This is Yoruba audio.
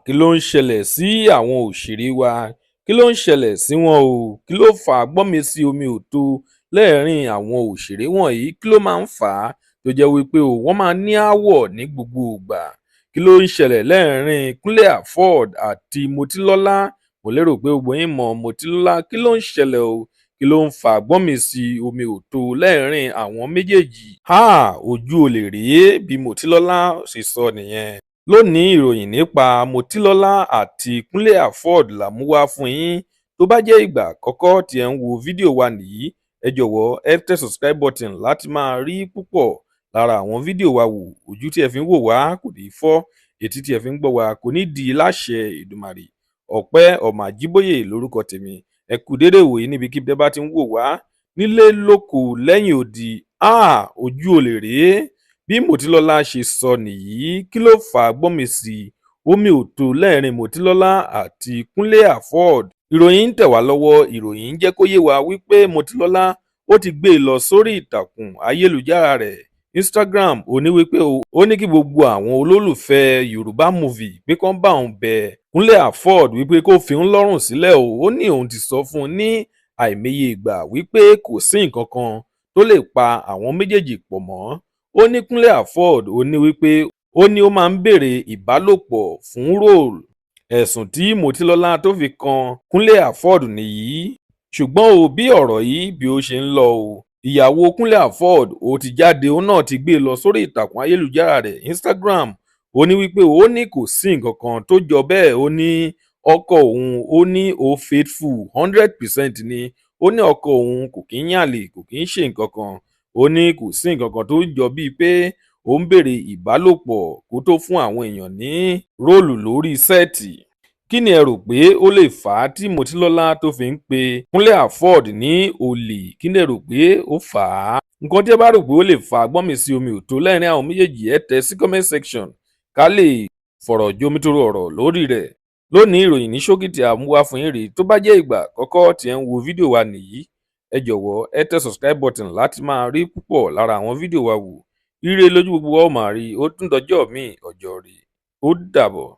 Kí ló ń ṣẹlẹ̀ sí àwọn òṣèré wa? Kí ló ń ṣẹlẹ̀ sí wọn o? Kí ló fà á gbọ́nmi sí omi ò tó lẹ́ẹ̀rín àwọn òṣèré wọ̀nyí? Kí ló máa ń fà á tó jẹ́ wípé wọ́n máa ní aáwọ̀ ní gbogbo ìgbà? Kí ló ń ṣẹlẹ̀ lẹ́ẹ̀rín Kúnlé AFOD àti MOTILOLA? Mo lérò pé gbogbo yín mọ MOTILOLA. Kí ló ń ṣẹlẹ̀ o? Kí ló ń fà gbọ́nmi sí omi ò tó lẹ́ẹ̀rín àwọn méjèèjì? Ojú olè rèé bí MOTILOLA ṣe sọ nìyẹn. Lónìí ìròyìn nípa MOTILOLA àti Kúnlé AFOD là mú wá fún yín. Tó bá jẹ́ ìgbà àkọ́kọ́ tí ẹ ń wo fídíò wa nìyí, ẹ jọ̀wọ́ ẹ tẹ subscribe button láti máa rí púpọ̀ lára àwọn fídíò wa wò. Ojú tí ẹ fi ń wò wá kò ní fọ́, etí tí ẹ fi ń gbọ́ wá kò ní di láṣẹ Èdùmàrè. Ọpẹ́ Ọmọ Àjíbóyè lórúkọ tèmi. Ẹ kú dédé ìwòyí níbikíbi tẹ́ bá ti ń wò wá, nílé lóko lẹ́yìn odi. Ojú olè rèé bí MOTILOLA ṣe sọ nìyí. Kí ló fà á gbọ́nmi sí omi ò tó lẹ́ẹ̀rín MOTILOLA àti Kúnlé AFOD? Ìròyìn ń tẹ̀ wá lọ́wọ́. Ìròyìn ń jẹ́ kó yé wa wípé MOTILOLA ó ti gbé e lọ sórí ìtàkùn ayélujára rẹ̀ Instagram. Ó ní wípé ó ní kí gbogbo àwọn olólùfẹ́ Yorùbá movie pé kán bá òun bẹ̀ Kúnlé AFOD wípé kó fi òun lọ́rùn sílẹ̀ o. Ó ní òun ti sọ fún un ní àìmọye ìgbà wípé kò sí nǹkan kan tó lè pa àwọn méjèèjì pọ̀ mọ́. Ó ní Kúnlé AFOD ó ní wípé ó máa ń béèrè ìbálòpọ̀ fún róòlù. Ẹ̀sùn tí MOTILOLA tó fi kan Kúnlé AFOD nìyí. Ṣùgbọ́n bí ọ̀rọ̀ yìí bí ó ṣe ń lọ ìyàwó Kúnlé AFOD ó ti jáde, òun náà ti gbé e lọ sórí ìtàkùn ayélujára rẹ̀ Instagram. Ó ní wípé ó ní kò sí nǹkan kan tó jọ bẹ́ẹ̀. Ó ní ọkọ òun ó ní faithful 100% ni. Ó ní ọkọ òun kò kí ń yànlè, kò kí ń ṣe nǹkan kan. Ó ní kò sí nǹkan kan tó jọ bíi pé ó ń béèrè ìbálòpọ̀ kó tó fún àwọn èèyàn ní róòlù lórí sẹ́ẹ̀tì. Kí ni ẹ rò pé ó lè fà á tí MOTILOLA tó fi ń pe Kúnlé AFOD ní olè? Kí ni ẹ rò pé ó fà á? Nǹkan tí ẹ bá rò pé ó lè fà á gbọ́nmi sí omi ò tó lẹ́ẹ̀rín àwọn méjèèjì, ẹ tẹ̀ sí comment section ká lè fọ̀rọ̀ jomitoro ọ̀rọ̀ lórí rẹ̀. Lónìí ìròyìn ní ṣókí tí a mú wá fún yín rèé. Tó bá jẹ́ ìgbà àkọ́kọ́ tí ẹ ń wo fídíò wa nìyí, ẹ jọ̀wọ́ ẹ tẹ subscribe button láti máa rí púpọ̀ lára àwọn fídíò wa wò. Ire lójú gbogbo wa ó máa rí. Ó tún dọjọ́ míì, ọjọ́ rè. Ó dàbọ̀.